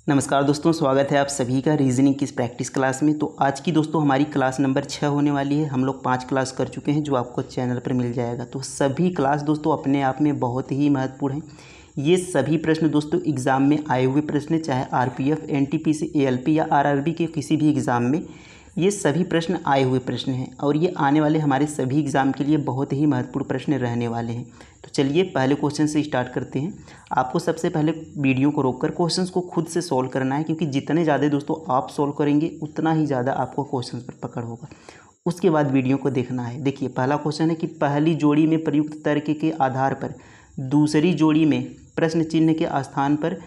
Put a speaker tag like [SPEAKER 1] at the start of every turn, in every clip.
[SPEAKER 1] नमस्कार दोस्तों, स्वागत है आप सभी का रीजनिंग की इस प्रैक्टिस क्लास में। तो आज की दोस्तों हमारी क्लास नंबर 6 होने वाली है। हम लोग 5 क्लास कर चुके हैं जो आपको चैनल पर मिल जाएगा। तो सभी क्लास दोस्तों अपने आप में बहुत ही महत्वपूर्ण हैं। ये सभी प्रश्न दोस्तों एग्ज़ाम में आए हुए प्रश्न, चाहे आरपीएफ, एनटीपीसी, एएलपी या आरआरबी के किसी भी एग्ज़ाम में ये सभी प्रश्न आए हुए प्रश्न हैं और ये आने वाले हमारे सभी एग्ज़ाम के लिए बहुत ही महत्वपूर्ण प्रश्न रहने वाले हैं। तो चलिए पहले क्वेश्चन से स्टार्ट करते हैं। आपको सबसे पहले वीडियो को रोककर क्वेश्चंस को खुद से सॉल्व करना है, क्योंकि जितने ज़्यादा दोस्तों आप सॉल्व करेंगे उतना ही ज़्यादा आपको क्वेश्चंस पर पकड़ होगा। उसके बाद वीडियो को देखना है। देखिए पहला क्वेश्चन है कि पहली जोड़ी में प्रयुक्त तर्क के आधार पर दूसरी जोड़ी में प्रश्न चिन्ह के स्थान पर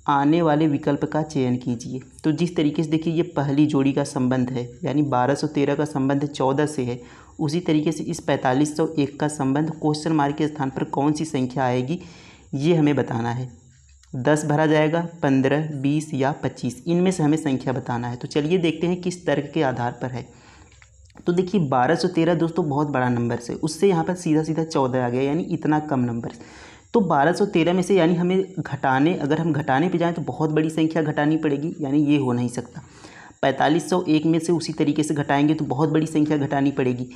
[SPEAKER 1] आने वाले विकल्प का चयन कीजिए। तो जिस तरीके से देखिए ये पहली जोड़ी का संबंध है, यानी 1213 का संबंध 14 से है, उसी तरीके से इस 4501 का संबंध क्वेश्चन मार्क के स्थान पर कौन सी संख्या आएगी ये हमें बताना है। 10 भरा जाएगा, 15, 20 या 25, इनमें से हमें संख्या बताना है। तो चलिए देखते हैं किस तर्क के आधार पर है। तो देखिए 1213 दोस्तों बहुत बड़ा नंबर से, उससे यहाँ पर सीधा सीधा 14 आ गया, यानी इतना कम नंबर। तो 1213 में से यानी हमें अगर हम घटाने पे जाएं तो बहुत बड़ी संख्या घटानी पड़ेगी, यानी ये हो नहीं सकता। 4501 में से उसी तरीके से घटाएंगे तो बहुत बड़ी संख्या घटानी पड़ेगी।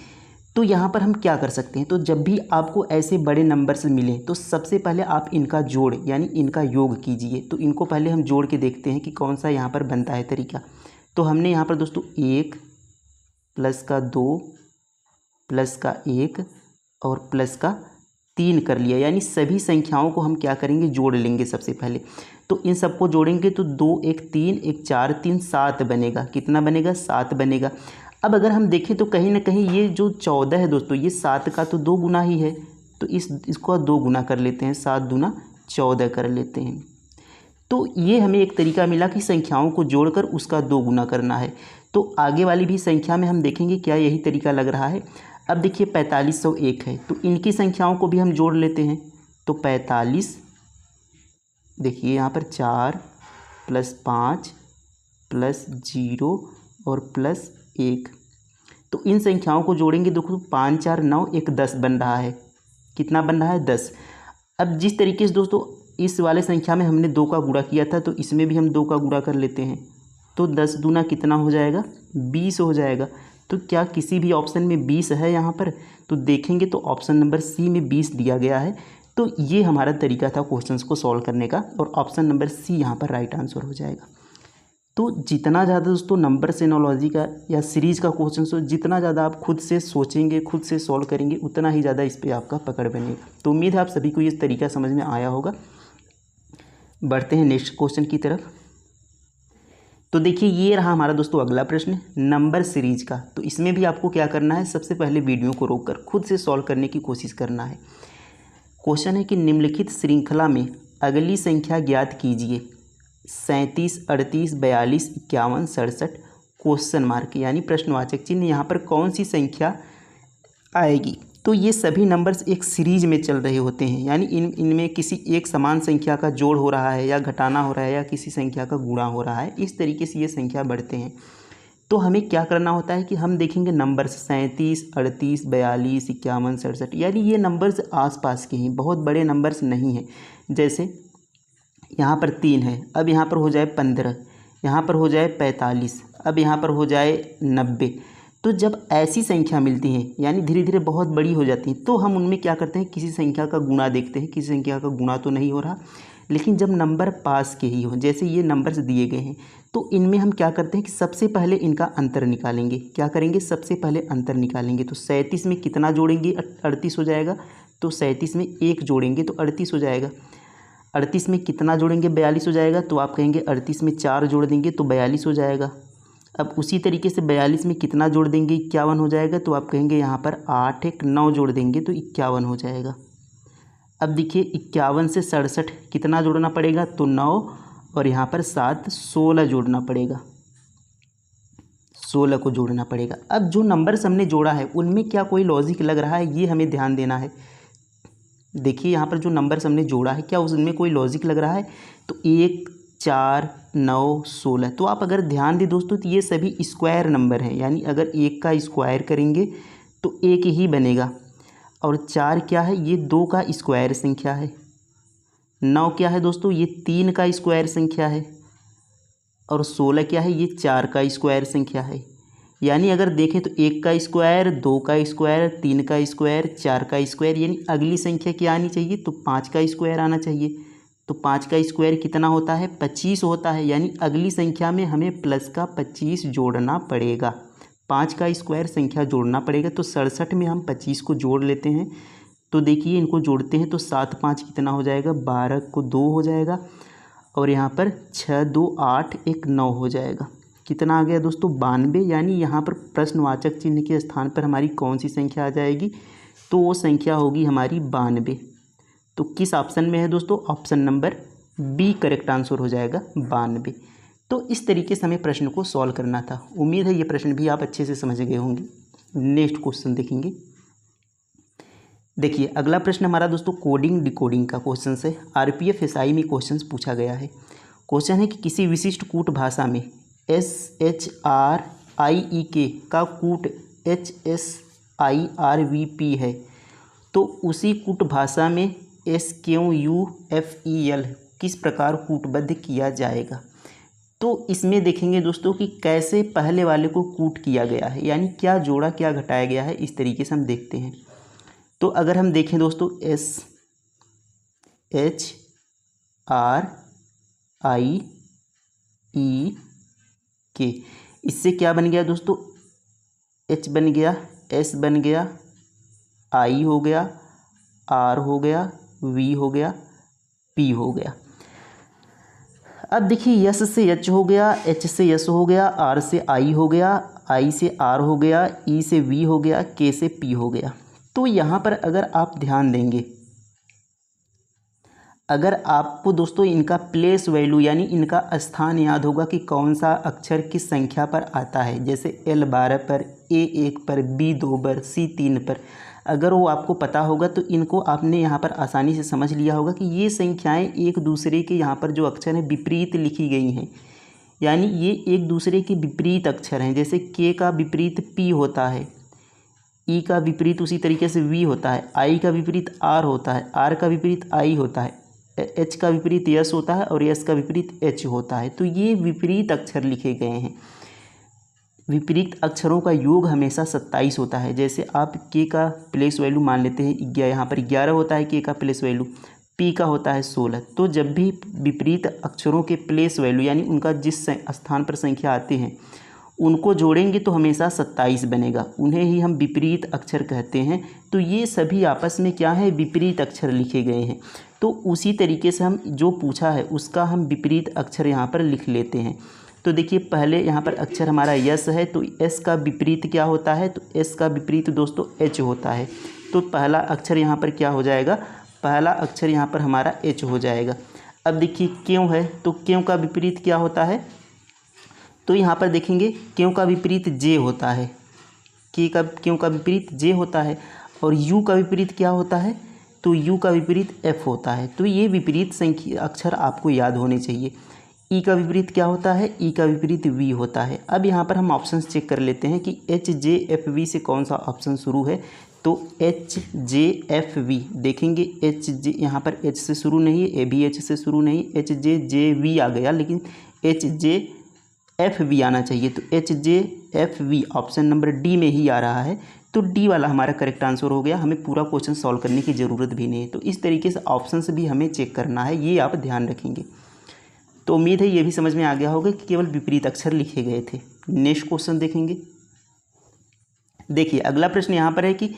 [SPEAKER 1] तो यहाँ पर हम क्या कर सकते हैं, तो जब भी आपको ऐसे बड़े नंबर से मिले तो सबसे पहले आप इनका जोड़ यानी इनका योग कीजिए। तो इनको पहले हम जोड़ के देखते हैं कि कौन सा यहाँ पर बनता है तरीका। तो हमने यहाँ पर दोस्तों 1 प्लस का 2 प्लस का 1 और प्लस का 3 कर लिया, यानी सभी संख्याओं को हम क्या करेंगे, जोड़ लेंगे सबसे पहले। तो इन सबको जोड़ेंगे तो 2 1 3 1 4 3 7 बनेगा। कितना बनेगा, 7 बनेगा। अब अगर हम देखें तो कहीं ना कहीं ये जो 14 है दोस्तों, ये 7 का तो 2 गुना ही है, तो इसको 2 गुना कर लेते हैं, 7 दूना 14 कर लेते हैं। तो ये हमें एक तरीका मिला कि संख्याओं को जोड़कर उसका 2 गुना करना है। तो आगे वाली भी संख्या में हम देखेंगे क्या यही तरीका लग रहा है। अब देखिए 4501 है, तो इनकी संख्याओं को भी हम जोड़ लेते हैं। तो 45, देखिए यहाँ पर 4 प्लस 5 प्लस 0 और प्लस 1। तो इन संख्याओं को जोड़ेंगे, देखो 5 4 9 1 10 बन रहा है। कितना बन रहा है, 10। अब जिस तरीके से दोस्तों इस वाले संख्या में हमने 2 का गुणा किया था, तो इसमें भी हम 2 का गुणा कर लेते हैं। तो 10 दूना कितना हो जाएगा, 20 हो जाएगा। तो क्या किसी भी ऑप्शन में 20 है यहाँ पर, तो देखेंगे तो ऑप्शन नंबर सी में 20 दिया गया है। तो ये हमारा तरीका था क्वेश्चंस को सॉल्व करने का, और ऑप्शन नंबर सी यहाँ पर राइट आंसर हो जाएगा। तो जितना ज़्यादा दोस्तों नंबर सेनोलॉजी का या सीरीज़ का क्वेश्चन हो, जितना ज़्यादा आप खुद से सोचेंगे, खुद से सॉल्व करेंगे, उतना ही ज़्यादा इस पर आपका पकड़ बनेगा। तो उम्मीद है आप सभी को ये तरीका समझ में आया होगा। बढ़ते हैं नेक्स्ट क्वेश्चन की तरफ। तो देखिए ये रहा हमारा दोस्तों अगला प्रश्न नंबर सीरीज का। तो इसमें भी आपको क्या करना है, सबसे पहले वीडियो को रोककर खुद से सॉल्व करने की कोशिश करना है। क्वेश्चन है कि निम्नलिखित श्रृंखला में अगली संख्या ज्ञात कीजिए। 37 38 42 51 67 क्वेश्चन मार्क, यानी प्रश्नवाचक चिन्ह। यहाँ पर कौन सी संख्या आएगी। तो ये सभी नंबर्स एक सीरीज में चल रहे होते हैं, यानी इनमें किसी एक समान संख्या का जोड़ हो रहा है या घटाना हो रहा है या किसी संख्या का गुणा हो रहा है। इस तरीके से ये संख्या बढ़ते हैं। तो हमें क्या करना होता है कि हम देखेंगे नंबर्स 37 38 42 51 67, यानी ये नंबर्स आसपास के हैं, बहुत बड़े नंबर्स नहीं हैं। जैसे यहाँ पर 3 है, अब यहाँ पर हो जाए 15, यहाँ पर हो जाए 45, अब यहाँ पर हो जाए 90। तो जब ऐसी संख्या मिलती हैं, यानी धीरे धीरे बहुत बड़ी हो जाती हैं, तो हम उनमें क्या करते हैं, किसी संख्या का गुणा देखते हैं। किसी संख्या का गुणा तो नहीं हो रहा, लेकिन जब नंबर पास के ही हो, जैसे ये नंबर्स दिए गए हैं, तो इनमें हम क्या करते हैं कि सबसे पहले इनका अंतर निकालेंगे। क्या करेंगे, सबसे पहले अंतर निकालेंगे। तो 37 में कितना जोड़ेंगे, 38 हो जाएगा। तो 37 में 1 जोड़ेंगे तो 38 हो जाएगा। 38 में कितना जोड़ेंगे, 42 हो जाएगा। तो आप कहेंगे 38 में 4 जोड़ देंगे तो 42 हो जाएगा। अब उसी तरीके से 42 में कितना जोड़ देंगे, 51 हो जाएगा। तो आप कहेंगे यहाँ पर 8 1 9 जोड़ देंगे तो 51 हो जाएगा। अब देखिए 51 से 67 कितना जोड़ना पड़ेगा, तो 9 और यहाँ पर 7 16 जोड़ना पड़ेगा, 16 को जोड़ना पड़ेगा। अब जो नंबर्स हमने जोड़ा है उनमें क्या कोई लॉजिक लग रहा है, ये हमें ध्यान देना है। देखिए यहाँ पर जो नंबर्स हमने जोड़ा है क्या उसमें कोई लॉजिक लग रहा है। तो 1 4 9 16, तो आप अगर ध्यान दें दोस्तों तो ये सभी स्क्वायर नंबर हैं, यानी अगर 1 का स्क्वायर करेंगे तो 1 ही बनेगा। और 4 क्या है, ये 2 का स्क्वायर संख्या है। 9 क्या है दोस्तों, ये 3 का स्क्वायर संख्या है। और 16 क्या है, ये 4 का स्क्वायर संख्या है। यानी अगर देखें तो 1 का स्क्वायर, 2 का स्क्वायर, 3 का स्क्वायर, 4 का स्क्वायर, यानी अगली संख्या क्या आनी चाहिए, तो 5 का स्क्वायर आना चाहिए। तो 5 का स्क्वायर कितना होता है, 25 होता है। यानी अगली संख्या में हमें प्लस का 25 जोड़ना पड़ेगा, 5 का स्क्वायर संख्या जोड़ना पड़ेगा। तो 67 में हम 25 को जोड़ लेते हैं। तो देखिए इनको जोड़ते हैं तो 7 5 कितना हो जाएगा, 12 को 2 हो जाएगा, और यहाँ पर 6 2 8 1 9 हो जाएगा। कितना आ गया दोस्तों, 92। यानी यहाँ पर प्रश्नवाचक चिन्ह के स्थान पर हमारी कौन सी संख्या आ जाएगी, तो वो संख्या होगी हमारी 92। तो किस ऑप्शन में है दोस्तों, option number B correct answer हो जाएगा, 92। तो इस तरीके से हमें प्रश्न को सॉल्व करना था। उम्मीद है ये प्रश्न भी आप अच्छे से समझ गए होंगे। नेक्स्ट क्वेश्चन देखेंगे। देखिए अगला प्रश्न हमारा दोस्तों कोडिंग डिकोडिंग का क्वेश्चन है। आरपीएफ एसआई में क्वेश्चन पूछा गया है। क्वेश्चन है कि किसी विशिष्ट कूट भाषा में SHRIEK का कूट HSIRVP है, तो उसी कूट भाषा में SQUFEL किस प्रकार कूटबद्ध किया जाएगा। तो इसमें देखेंगे दोस्तों कि कैसे पहले वाले को कूट किया गया है, यानी क्या जोड़ा क्या घटाया गया है, इस तरीके से हम देखते हैं। तो अगर हम देखें दोस्तों SHRIEK, इससे क्या बन गया दोस्तों, H बन गया, S बन गया, I हो गया, R हो गया, V हो गया, P हो गया। अब देखिए यस से H हो गया, H से यस हो गया, R से I हो गया, I से R हो गया, E से V हो गया, K से P हो गया। तो यहाँ पर अगर आप ध्यान देंगे, अगर आपको दोस्तों इनका प्लेस वैल्यू यानी इनका स्थान याद होगा कि कौन सा अक्षर किस संख्या पर आता है, जैसे L 12 पर, A 1 पर, B 2 पर, C 3 पर, अगर वो आपको पता होगा तो इनको आपने यहाँ पर आसानी से समझ लिया होगा कि ये संख्याएं एक दूसरे के यहाँ पर जो अक्षर हैं विपरीत लिखी गई हैं, यानी ये एक दूसरे के विपरीत अक्षर हैं। जैसे K का विपरीत P होता है, E का विपरीत उसी तरीके से V होता है, I का विपरीत R होता है, R का विपरीत I होता है, H का विपरीत S होता है और S का विपरीत H होता है। तो ये विपरीत अक्षर लिखे गए हैं। विपरीत अक्षरों का योग हमेशा 27 होता है। जैसे आप K का प्लेस वैल्यू मान लेते हैं 11, यहाँ पर 11 होता है K का प्लेस वैल्यू, P का होता है 16। तो जब भी विपरीत अक्षरों के प्लेस वैल्यू यानी उनका जिस स्थान पर संख्या आते हैं उनको जोड़ेंगे तो हमेशा 27 बनेगा, उन्हें ही हम विपरीत अक्षर कहते हैं। तो ये सभी आपस में क्या है, विपरीत अक्षर लिखे गए हैं। तो उसी तरीके से हम जो पूछा है उसका हम विपरीत अक्षर यहाँ पर लिख लेते हैं। तो देखिए पहले यहाँ पर अक्षर हमारा यस है, तो एस का विपरीत क्या होता है, तो एस का विपरीत दोस्तों एच होता है। तो पहला अक्षर यहाँ पर क्या हो जाएगा, पहला अक्षर यहाँ पर हमारा एच हो जाएगा। अब देखिए क्यों है, तो क्यों का विपरीत क्या होता है, तो यहाँ पर देखेंगे क्यों का विपरीत जे होता है, क्यों का विपरीत जे होता है। और यू का विपरीत क्या होता है, तो यू का विपरीत एफ होता है। तो ये विपरीत संख्या अक्षर आपको याद होने चाहिए। ई का विपरीत क्या होता है, ई का विपरीत वी होता है। अब यहाँ पर हम ऑप्शंस चेक कर लेते हैं कि एच जे एफ वी से कौन सा ऑप्शन शुरू है। तो एच जे एफ वी देखेंगे, एच जे यहाँ पर एच से शुरू नहीं है, ए भी एच से शुरू नहीं, एच जे जे वी आ गया, लेकिन एच जे एफ वी आना चाहिए। तो H J F V option number D में ही आ रहा है। तो डी वाला हमारा करेक्ट आंसर हो गया, हमें पूरा क्वेश्चन सॉल्व करने की ज़रूरत भी नहीं है। तो इस तरीके से ऑप्शंस भी हमें चेक करना है, ये आप ध्यान रखेंगे। तो उम्मीद है ये भी समझ में आ गया होगा कि केवल विपरीत अक्षर लिखे गए थे। नेक्स्ट क्वेश्चन देखेंगे। देखिए अगला प्रश्न यहाँ पर है कि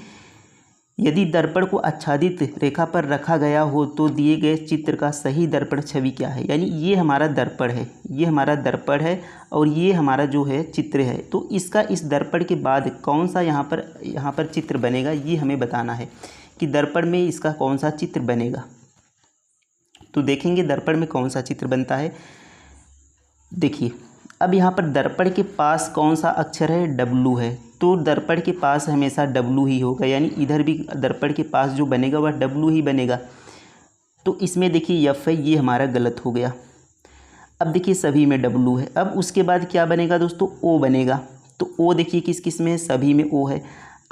[SPEAKER 1] यदि दर्पण को आच्छादित रेखा पर रखा गया हो तो दिए गए चित्र का सही दर्पण छवि क्या है। यानी ये हमारा दर्पण है, ये हमारा दर्पण है और ये हमारा जो है चित्र है। तो इसका इस दर्पण के बाद कौन सा यहाँ पर चित्र बनेगा, ये हमें बताना है कि दर्पण में इसका कौन सा चित्र बनेगा। तो देखेंगे दर्पण में कौन सा चित्र बनता है। देखिए अब यहाँ पर दर्पण के पास कौन सा अक्षर है, डब्लू है। तो दर्पण के पास हमेशा डब्लू ही होगा, यानी इधर भी दर्पण के पास जो बनेगा वह डब्लू ही बनेगा। तो इसमें देखिए एफ है, ये हमारा गलत हो गया। अब देखिए सभी में डब्लू है। अब उसके बाद क्या बनेगा दोस्तों, ओ बनेगा। तो ओ देखिए किस किस में है, सभी में ओ है।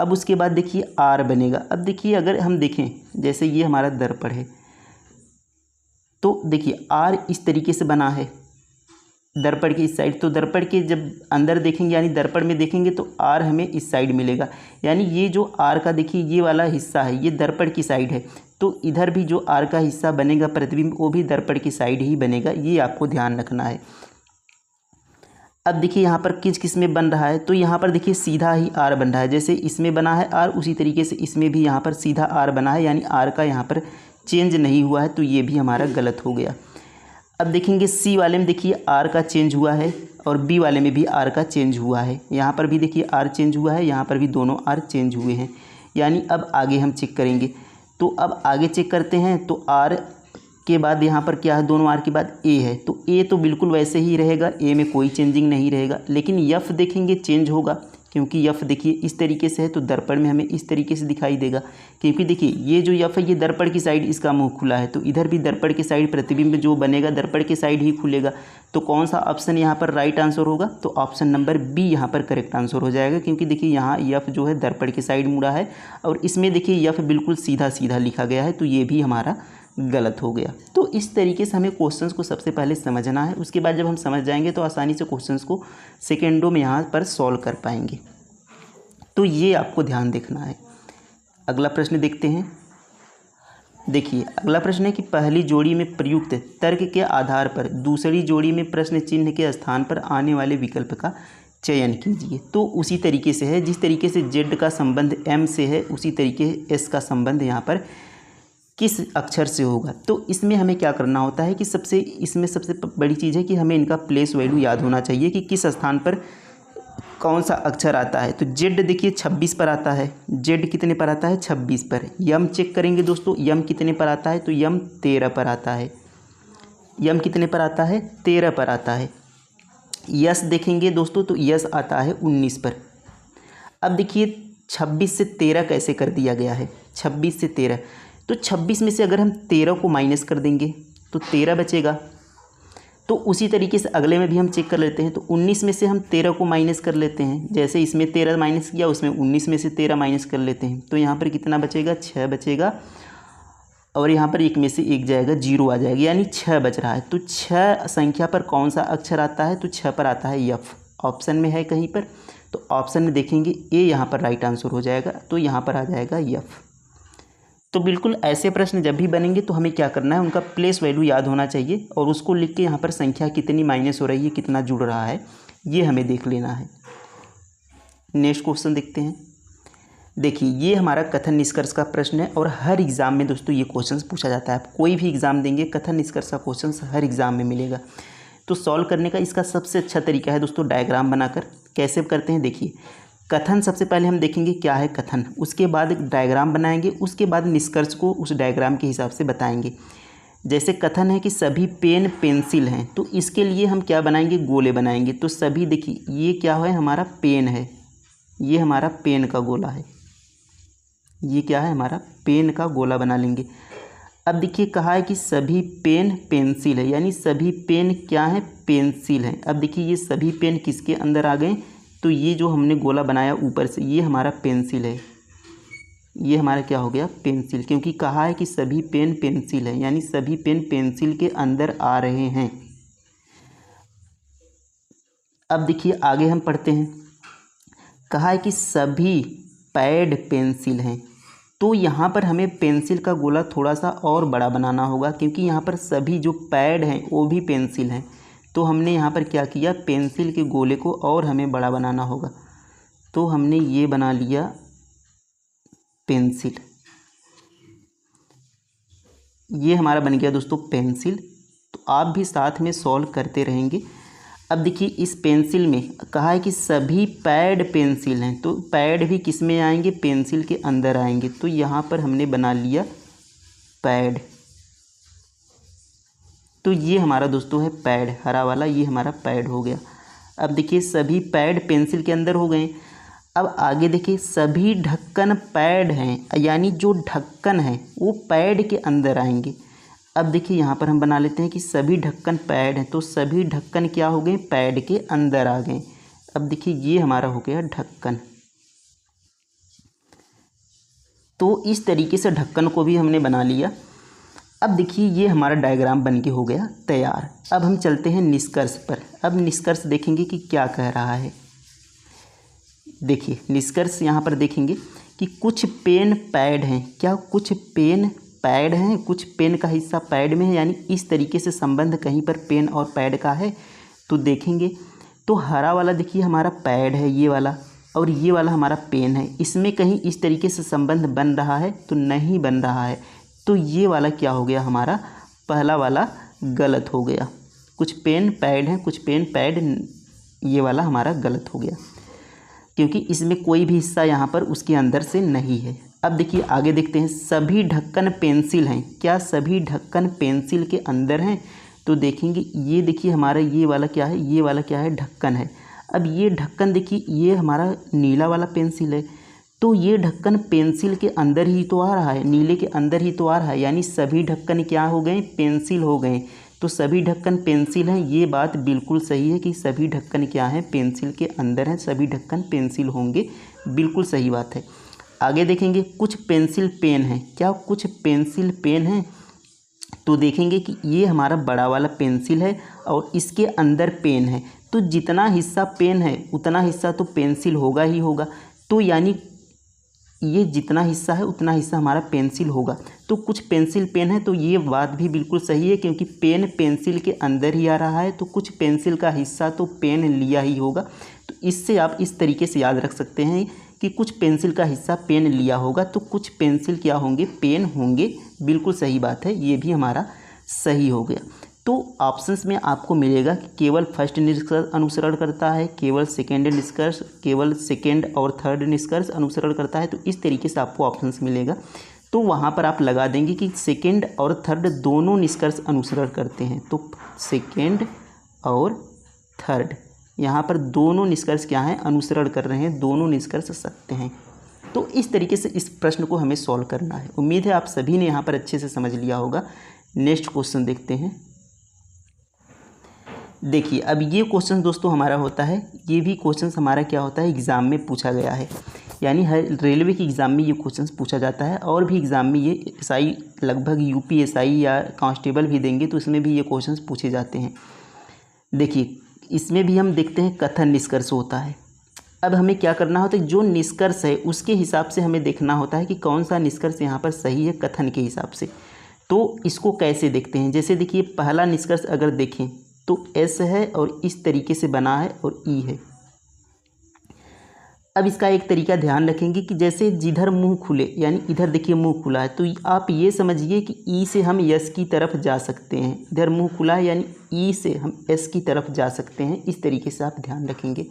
[SPEAKER 1] अब उसके बाद देखिए आर बनेगा। अब देखिए अगर हम देखें जैसे ये हमारा दर्पण है, तो देखिए आर इस तरीके से बना है, दर्पण के इस साइड, तो दर्पण के जब अंदर देखेंगे यानी दर्पण में देखेंगे तो आर हमें इस साइड मिलेगा, यानी ये जो आर का देखिए ये वाला हिस्सा है ये दर्पण की साइड है, तो इधर भी जो आर का हिस्सा बनेगा प्रतिबिंब वो भी दर्पण की साइड ही बनेगा, ये आपको ध्यान रखना है। अब देखिए यहाँ पर किस किस में बन रहा है, तो यहाँ पर देखिए सीधा ही आर बन रहा है, जैसे इसमें बना है आर उसी तरीके से इसमें भी यहाँ पर सीधा आर बना है, यानी आर का यहाँ पर चेंज नहीं हुआ है, तो ये भी हमारा गलत हो गया। अब देखेंगे सी वाले में देखिए आर का चेंज हुआ है और बी वाले में भी आर का चेंज हुआ है, यहाँ पर भी देखिए आर चेंज हुआ है, यहाँ पर भी दोनों आर चेंज हुए हैं, यानी अब आगे हम चेक करेंगे। तो अब आगे चेक करते हैं, तो आर के बाद यहाँ पर क्या है, दोनों आर के बाद ए है, तो ए तो बिल्कुल वैसे ही रहेगा, ए में कोई चेंजिंग नहीं रहेगा, लेकिन यफ देखेंगे चेंज होगा, क्योंकि यफ देखिए इस तरीके से है तो दर्पण में हमें इस तरीके से दिखाई देगा, क्योंकि देखिए ये जो यफ है ये दर्पण की साइड इसका मुंह खुला है, तो इधर भी दर्पण की साइड प्रतिबिंब जो बनेगा दर्पण की साइड ही खुलेगा, तो कौन सा ऑप्शन यहाँ पर राइट आंसर होगा, तो ऑप्शन नंबर बी यहाँ पर करेक्ट आंसर हो जाएगा, क्योंकि देखिए यहाँ यफ जो है दर्पण की साइड मुड़ा है और इसमें देखिए यफ बिल्कुल सीधा सीधा लिखा गया है, तो ये भी हमारा गलत हो गया। तो इस तरीके से हमें क्वेश्चंस को सबसे पहले समझना है, उसके बाद जब हम समझ जाएंगे तो आसानी से क्वेश्चंस को सेकेंडों में यहाँ पर सॉल्व कर पाएंगे, तो ये आपको ध्यान देखना है। अगला प्रश्न देखते हैं। देखिए अगला प्रश्न है कि पहली जोड़ी में प्रयुक्त तर्क के आधार पर दूसरी जोड़ी में प्रश्न चिन्ह के स्थान पर आने वाले विकल्प का चयन कीजिए। तो उसी तरीके से है, जिस तरीके से जेड का संबंध एम से है उसी तरीके एस का संबंध यहाँ पर किस अक्षर से होगा। तो इसमें हमें क्या करना होता है कि इसमें सबसे बड़ी चीज़ है कि हमें इनका प्लेस वैल्यू याद होना चाहिए कि किस स्थान पर कौन सा अक्षर आता है। तो जेड देखिए 26 पर आता है, जेड कितने पर आता है 26 पर। यम चेक करेंगे दोस्तों, यम कितने पर आता है, तो यम 13 पर आता है, यम कितने पर आता है 13 पर आता है। यस देखेंगे दोस्तों तो यस आता है 19 पर। अब देखिए 26 से 13 कैसे कर दिया गया है, 26 से 13, तो 26 में से अगर हम 13 को माइनस कर देंगे तो 13 बचेगा। तो उसी तरीके से अगले में भी हम चेक कर लेते हैं, तो 19 में से हम 13 को माइनस कर लेते हैं, जैसे इसमें 13 माइनस किया उसमें 19 में से 13 माइनस कर लेते हैं, तो यहाँ पर कितना बचेगा 6 बचेगा, और यहाँ पर एक में से एक जाएगा 0 आ जाएगा, यानी 6 बच रहा है। तो 6 संख्या पर कौन सा अक्षर आता है, तो 6 पर आता है यफ, ऑप्शन में है कहीं पर, तो ऑप्शन में देखेंगे ए यहाँ पर राइट आंसर हो जाएगा, तो यहाँ पर आ जाएगा यफ। तो बिल्कुल ऐसे प्रश्न जब भी बनेंगे तो हमें क्या करना है, उनका प्लेस वैल्यू याद होना चाहिए और उसको लिख के यहाँ पर संख्या कितनी माइनस हो रही है, कितना जुड़ रहा है, ये हमें देख लेना है। नेक्स्ट क्वेश्चन देखते हैं। देखिए ये हमारा कथन निष्कर्ष का प्रश्न है और हर एग्ज़ाम में दोस्तों ये क्वेश्चन पूछा जाता है। आप कोई भी एग्ज़ाम देंगे कथन निष्कर्ष का क्वेश्चन हर एग्ज़ाम में मिलेगा। तो सॉल्व करने का इसका सबसे अच्छा तरीका है दोस्तों डायग्राम बनाकर। कैसे करते हैं देखिए, कथन सबसे पहले हम देखेंगे क्या है कथन, उसके बाद एक डायग्राम बनाएंगे, उसके बाद निष्कर्ष को उस डायग्राम के हिसाब से बताएंगे। जैसे कथन है कि सभी पेन पेंसिल हैं, तो इसके लिए हम क्या बनाएंगे, गोले बनाएंगे। तो सभी देखिए ये क्या है, हमारा पेन है, ये हमारा पेन का गोला है, ये क्या है हमारा पेन का गोला बना लेंगे। अब देखिए कहा है कि सभी पेन पेंसिल है, यानी सभी पेन क्या है, पेंसिल हैं। अब देखिए ये सभी पेन किसके अंदर आ गए, तो ये जो हमने गोला बनाया ऊपर से ये हमारा पेंसिल है, ये हमारा क्या हो गया पेंसिल, क्योंकि कहा है कि सभी पेन पेंसिल है, यानी सभी पेन पेंसिल के अंदर आ रहे हैं। अब देखिए आगे हम पढ़ते हैं, कहा है कि सभी पैड पेंसिल हैं, तो यहाँ पर हमें पेंसिल का गोला थोड़ा सा और बड़ा बनाना होगा, क्योंकि यहाँ पर सभी जो पैड हैं वो भी पेंसिल हैं। तो हमने यहाँ पर क्या किया, पेंसिल के गोले को और हमें बड़ा बनाना होगा, तो हमने ये बना लिया पेंसिल, ये हमारा बन गया दोस्तों पेंसिल। तो आप भी साथ में सॉल्व करते रहेंगे। अब देखिए इस पेंसिल में कहा है कि सभी पैड पेंसिल हैं, तो पैड भी किस में आएंगे, पेंसिल के अंदर आएंगे। तो यहाँ पर हमने बना लिया पैड, तो ये हमारा दोस्तों है पैड, हरा वाला ये हमारा पैड हो गया। अब देखिए सभी पैड पेंसिल के अंदर हो गए। अब आगे देखिए सभी ढक्कन पैड हैं, यानी जो ढक्कन है वो पैड के अंदर आएंगे। अब देखिए यहाँ पर हम बना लेते हैं कि सभी ढक्कन पैड हैं, तो सभी ढक्कन क्या हो गए, पैड के अंदर आ गए। अब देखिए ये हमारा हो गया ढक्कन। तो इस तरीके से ढक्कन को भी हमने बना लिया। अब देखिए ये हमारा डायग्राम बन के हो गया तैयार। अब हम चलते हैं निष्कर्ष पर। अब निष्कर्ष देखेंगे कि क्या कह रहा है। देखिए निष्कर्ष यहाँ पर देखेंगे कि कुछ पेन पैड हैं। क्या कुछ पेन पैड हैं, कुछ पेन का हिस्सा पैड में है, यानी इस तरीके से संबंध कहीं पर पेन और पैड का है। तो देखेंगे तो हरा वाला देखिए हमारा पैड है ये वाला, और ये वाला हमारा पेन है। इसमें कहीं इस तरीके से संबंध बन रहा है तो नहीं बन रहा है। तो ये वाला क्या हो गया, हमारा पहला वाला गलत हो गया। कुछ पेन पैड हैं, कुछ पेन पैड, ये वाला हमारा गलत हो गया क्योंकि इसमें कोई भी हिस्सा यहाँ पर उसके अंदर से नहीं है। अब देखिए आगे देखते हैं, सभी ढक्कन पेंसिल हैं। क्या सभी ढक्कन पेंसिल के अंदर हैं? तो देखेंगे ये देखिए हमारा ये वाला क्या है, ये वाला क्या है, ढक्कन है। अब ये ढक्कन देखिए ये हमारा नीला वाला पेंसिल है, तो ये ढक्कन पेंसिल के अंदर ही तो आ रहा है, नीले के अंदर ही तो आ रहा है, यानी सभी ढक्कन क्या हो गए, पेंसिल हो गए। तो सभी ढक्कन पेंसिल हैं, ये बात बिल्कुल सही है कि सभी ढक्कन क्या हैं, पेंसिल के अंदर हैं, सभी ढक्कन पेंसिल होंगे, बिल्कुल सही बात है। आगे देखेंगे कुछ पेंसिल पेन हैं। क्या कुछ पेंसिल पेन हैं? तो देखेंगे कि ये हमारा बड़ा वाला पेंसिल है और इसके अंदर पेन है, तो जितना हिस्सा पेन है उतना हिस्सा तो पेंसिल होगा ही होगा। तो यानी ये जितना हिस्सा है उतना हिस्सा हमारा पेंसिल होगा। तो कुछ पेंसिल पेन है, तो ये बात भी बिल्कुल सही है क्योंकि पेन पेंसिल के अंदर ही आ रहा है, तो कुछ पेंसिल का हिस्सा तो पेन लिया ही होगा। तो इससे आप इस तरीके से याद रख सकते हैं कि कुछ पेंसिल का हिस्सा पेन लिया होगा, तो कुछ पेंसिल क्या होंगे, पेन होंगे। बिल्कुल सही बात है, ये भी हमारा सही हो गया। तो ऑप्शंस में आपको मिलेगा कि केवल फर्स्ट निष्कर्ष अनुसरण करता है, केवल सेकेंड निष्कर्ष, केवल सेकेंड और थर्ड निष्कर्ष अनुसरण करता है। तो इस तरीके से आपको ऑप्शंस मिलेगा। तो वहाँ पर आप लगा देंगे कि सेकेंड और थर्ड दोनों निष्कर्ष अनुसरण करते हैं। तो सेकेंड और थर्ड यहाँ पर दोनों निष्कर्ष क्या हैं, अनुसरण कर रहे हैं, दोनों निष्कर्ष सत्य हैं। तो इस तरीके से इस प्रश्न को हमें सॉल्व करना है। उम्मीद है आप सभी ने यहाँ पर अच्छे से समझ लिया होगा। नेक्स्ट क्वेश्चन देखते हैं। देखिए अब ये क्वेश्चन दोस्तों हमारा होता है, ये भी क्वेश्चन हमारा क्या होता है, एग्ज़ाम में पूछा गया है, यानी हर रेलवे की एग्ज़ाम में ये क्वेश्चन पूछा जाता है, और भी एग्ज़ाम में ये एसआई लगभग यूपीएसआई या कांस्टेबल भी देंगे तो इसमें भी ये क्वेश्चन पूछे जाते हैं। देखिए इसमें भी हम देखते हैं कथन निष्कर्ष होता है। अब हमें क्या करना होता है, जो निष्कर्ष है उसके हिसाब से हमें देखना होता है कि कौन सा निष्कर्ष यहाँ पर सही है कथन के हिसाब से। तो इसको कैसे देखते हैं, जैसे देखिए पहला निष्कर्ष अगर देखें तो एस है और इस तरीके से बना है और ई है। अब इसका एक तरीका ध्यान रखेंगे कि जैसे जिधर मुंह खुले, यानी इधर देखिए मुंह खुला है, तो आप ये समझिए कि ई से हम यस की तरफ जा सकते हैं। इधर मुंह खुला है यानी ई से हम एस की तरफ जा सकते हैं। इस तरीके से आप ध्यान रखेंगे।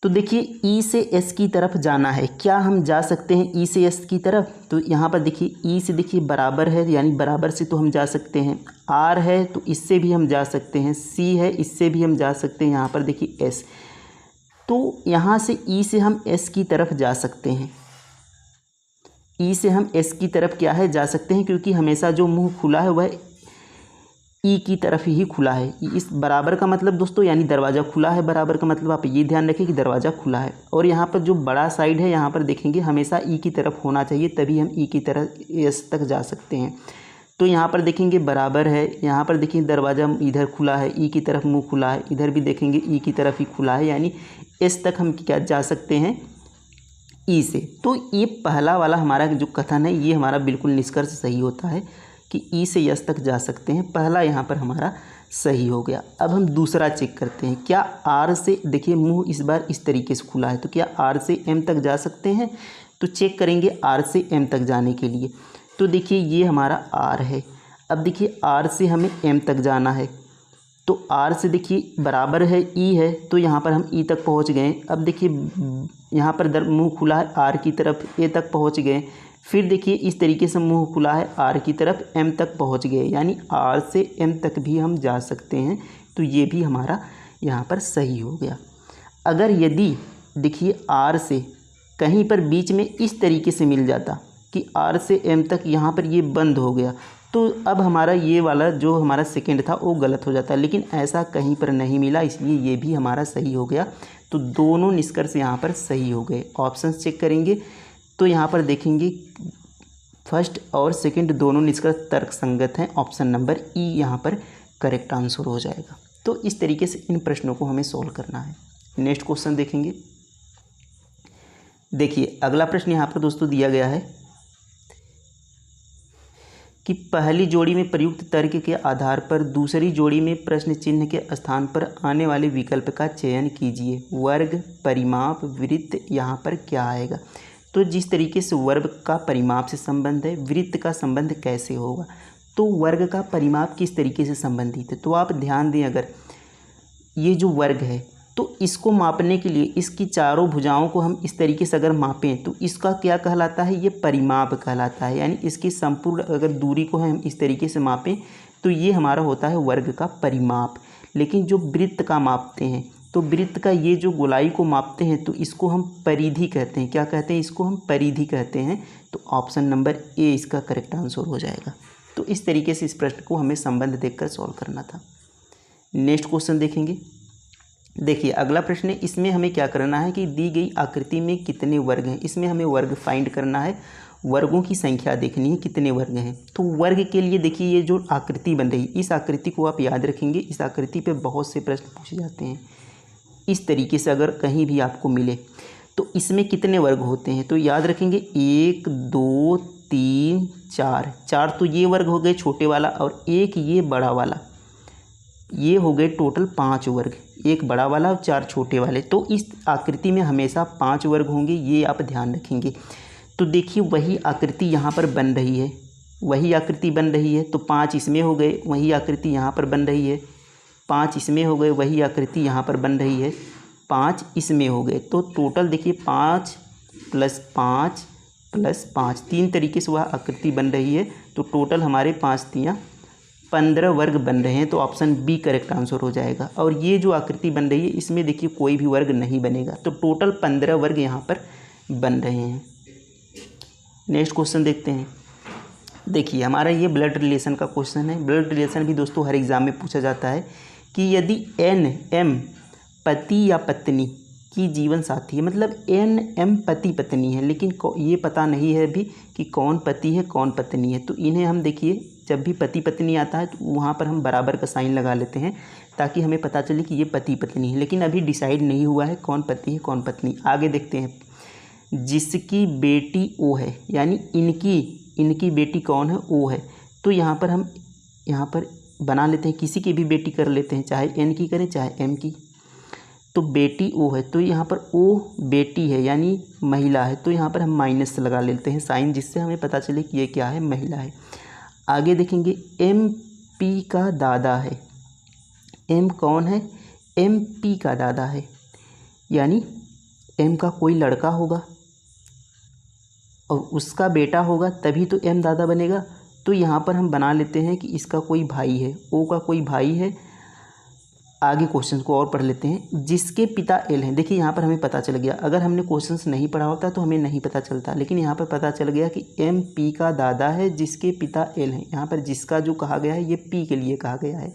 [SPEAKER 1] तो देखिए ई से एस की तरफ जाना है, क्या हम जा सकते हैं ई से एस की तरफ? तो यहाँ पर देखिए ई से देखिए बराबर है, यानी बराबर से तो हम जा सकते हैं। आर है तो इससे भी हम जा सकते हैं। सी है इससे भी हम जा सकते हैं। यहाँ पर देखिए एस, तो यहाँ से ई से हम एस की तरफ जा सकते हैं। ई से हम एस की तरफ क्या है, जा सकते हैं, क्योंकि हमेशा जो मुंह खुला है वह ई की तरफ ही खुला है। इस बराबर का मतलब दोस्तों यानी दरवाज़ा खुला है, बराबर का मतलब आप ये ध्यान रखें कि दरवाज़ा खुला है। और यहाँ पर जो बड़ा साइड है यहाँ पर देखेंगे हमेशा ई की तरफ होना चाहिए, तभी हम ई की तरफ एस तक जा सकते हैं। तो यहाँ पर देखेंगे बराबर है, यहाँ पर देखिए दरवाज़ा इधर खुला है, ई की तरफ मुंह खुला है, इधर भी देखेंगे ई की तरफ ही खुला है, यानी एस तक हम क्या जा सकते हैं, ई से। तो ये पहला वाला हमारा जो कथन है ये हमारा बिल्कुल निष्कर्ष सही होता है कि ई से यस तक जा सकते हैं। पहला यहाँ पर हमारा सही हो गया। अब हम दूसरा चेक करते हैं, क्या आर से, देखिए मुंह इस बार इस तरीके से खुला है, तो क्या आर से एम तक जा सकते हैं? तो चेक करेंगे आर से एम तक जाने के लिए। तो देखिए ये हमारा आर है। अब देखिए आर से हमें एम तक जाना है, तो आर से देखिए बराबर है ई है, तो यहाँ पर हम ई तक पहुँच गए। अब देखिए यहाँ पर मुंह खुला है आर की तरफ, ए तक पहुँच गए। फिर देखिए इस तरीके से मुंह खुला है आर की तरफ, एम तक पहुँच गए, यानी आर से एम तक भी हम जा सकते हैं। तो ये भी हमारा यहाँ पर सही हो गया। अगर यदि देखिए आर से कहीं पर बीच में इस तरीके से मिल जाता कि आर से एम तक यहाँ पर ये बंद हो गया, तो अब हमारा ये वाला जो हमारा सेकेंड था वो गलत हो जाता, लेकिन ऐसा कहीं पर नहीं मिला, इसलिए ये भी हमारा सही हो गया। तो दोनों निष्कर्ष यहाँ पर सही हो गए। ऑप्शन चेक करेंगे तो यहाँ पर देखेंगे फर्स्ट और सेकंड दोनों निष्कर्ष तर्क संगत हैं। ऑप्शन नंबर ई यहाँ पर करेक्ट आंसर हो जाएगा। तो इस तरीके से इन प्रश्नों को हमें सॉल्व करना है। नेक्स्ट क्वेश्चन देखेंगे। देखिए अगला प्रश्न यहाँ पर दोस्तों दिया गया है कि पहली जोड़ी में प्रयुक्त तर्क के आधार पर दूसरी जोड़ी में प्रश्न चिन्ह के स्थान पर आने वाले विकल्प का चयन कीजिए। वर्ग, परिमाप, वृत्त, यहाँ पर क्या आएगा? तो जिस तरीके से वर्ग का परिमाप से संबंध है, वृत्त का संबंध कैसे होगा? तो वर्ग का परिमाप किस तरीके से संबंधित है? तो आप ध्यान दें, अगर ये जो वर्ग है तो इसको मापने के लिए इसकी चारों भुजाओं को हम इस तरीके से अगर मापें तो इसका क्या कहलाता है? ये परिमाप कहलाता है। यानी इसकी संपूर्ण अगर दूरी को हम इस तरीके से मापें तो ये हमारा होता है वर्ग का परिमाप। लेकिन जो वृत्त का मापते हैं तो वृत्त का ये जो गोलाई को मापते हैं तो इसको हम परिधि कहते हैं। क्या कहते हैं? इसको हम परिधि कहते हैं। तो ऑप्शन नंबर ए इसका करेक्ट आंसर हो जाएगा। तो इस तरीके से इस प्रश्न को हमें संबंध देखकर सॉल्व करना था। नेक्स्ट क्वेश्चन देखेंगे। देखिए अगला प्रश्न है, इसमें हमें क्या करना है कि दी गई आकृति में कितने वर्ग हैं। इसमें हमें वर्ग फाइंड करना है, वर्गों की संख्या देखनी है कितने वर्ग हैं। तो वर्ग के लिए देखिए ये जो आकृति बन रही, इस आकृति को आप याद रखेंगे। इस आकृति पे बहुत से प्रश्न पूछे जाते हैं। इस तरीके से अगर कहीं भी आपको मिले तो इसमें कितने वर्ग होते हैं तो याद रखेंगे 1 2 3 4। 4 तो ये वर्ग हो गए छोटे वाला और एक ये बड़ा वाला, ये हो गए टोटल 5 वर्ग। एक बड़ा वाला और 4 छोटे वाले। तो इस आकृति में हमेशा 5 वर्ग होंगे, ये आप ध्यान रखेंगे। तो देखिए वही आकृति यहाँ पर बन रही है, वही आकृति बन रही है। तो 5 इसमें हो गए, वही आकृति यहाँ पर बन रही है। 5 इसमें हो गए, वही आकृति यहाँ पर बन रही है। 5 इसमें हो गए। तो टोटल देखिए 5 + 5 + 5, 3 तरीके से वह आकृति बन रही है। तो टोटल हमारे 5 3 15 वर्ग बन रहे हैं। तो ऑप्शन बी करेक्ट आंसर हो जाएगा। और ये जो आकृति बन रही है इसमें देखिए कोई भी वर्ग नहीं बनेगा। तो टोटल 15 वर्ग यहाँ पर बन रहे हैं। नेक्स्ट क्वेश्चन देखते हैं। देखिए हमारा ये ब्लड रिलेशन का क्वेश्चन है। ब्लड रिलेशन भी दोस्तों हर एग्ज़ाम में पूछा जाता है कि यदि NM पति या पत्नी की जीवन साथी है, मतलब NM पति पत्नी है, लेकिन ये पता नहीं है अभी कि कौन पति है कौन पत्नी है। तो इन्हें हम देखिए जब भी पति पत्नी आता है तो वहाँ पर हम बराबर का साइन लगा लेते हैं ताकि हमें पता चले कि ये पति पत्नी है। लेकिन अभी डिसाइड नहीं हुआ है कौन पति है कौन पत्नी। आगे देखते हैं। जिसकी बेटी ओ है, यानी इनकी बेटी कौन है? ओ है। तो यहाँ पर हम यहाँ पर बना लेते हैं, किसी की भी बेटी कर लेते हैं, चाहे N की करें चाहे M की। तो बेटी ओ है तो यहाँ पर ओ बेटी है यानी महिला है। तो यहाँ पर हम माइनस लगा लेते हैं साइन, जिससे हमें पता चले कि ये क्या है? महिला है। आगे देखेंगे MP का दादा है। M कौन है? MP का दादा है, यानी M का कोई लड़का होगा और उसका बेटा होगा तभी तो M दादा बनेगा। तो यहाँ पर हम बना लेते हैं कि इसका कोई भाई है, O का कोई भाई है। आगे क्वेश्चन को और पढ़ लेते हैं। जिसके पिता L हैं। देखिए यहाँ पर हमें पता चल गया, अगर हमने क्वेश्चंस नहीं पढ़ा होता तो हमें नहीं पता चलता, लेकिन यहाँ पर पता चल गया कि MP का दादा है जिसके पिता L हैं। यहाँ पर जिसका जो कहा गया है ये P के लिए कहा गया है।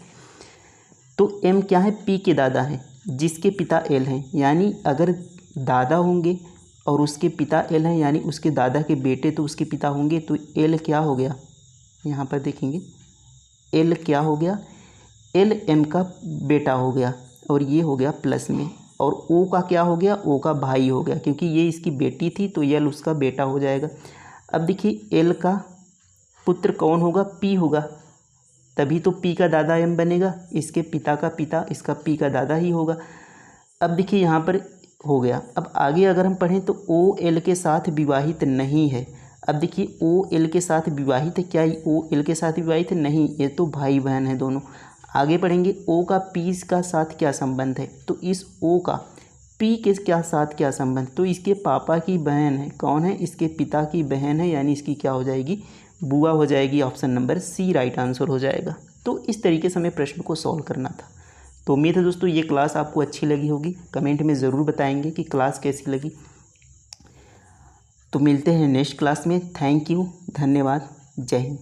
[SPEAKER 1] तो M क्या है? P के दादा हैं, जिसके पिता L हैं। यानी अगर दादा होंगे और उसके पिता L हैं यानी उसके दादा के बेटे तो उसके पिता होंगे। तो L क्या हो गया? यहाँ पर देखेंगे L क्या हो गया? L M का बेटा हो गया और ये हो गया प्लस में। और O का क्या हो गया? O का भाई हो गया, क्योंकि ये इसकी बेटी थी तो L उसका बेटा हो जाएगा। अब देखिए L का पुत्र कौन होगा? P होगा, तभी तो P का दादा M बनेगा। इसके पिता का पिता इसका P का दादा ही होगा। अब देखिए यहाँ पर हो गया। अब आगे अगर हम पढ़ें तो O L के साथ विवाहित नहीं है। अब देखिए O L के साथ विवाहित है, क्या O L के साथ विवाहित है? नहीं, ये तो भाई बहन है दोनों। आगे पढ़ेंगे O का P का साथ क्या संबंध है? तो इस O का P के क्या साथ क्या संबंध? तो इसके पापा की बहन है। कौन है? इसके पिता की बहन है, यानी इसकी क्या हो जाएगी? बुआ हो जाएगी। Option number C right answer हो जाएगा। तो इस तरीके से हमें प्रश्न को सॉल्व करना था। तो उम्मीद है दोस्तों ये क्लास आपको अच्छी लगी होगी। कमेंट में ज़रूर बताएंगे कि क्लास कैसी लगी। तो मिलते हैं नेक्स्ट क्लास में। थैंक यू, धन्यवाद, जय हिंद।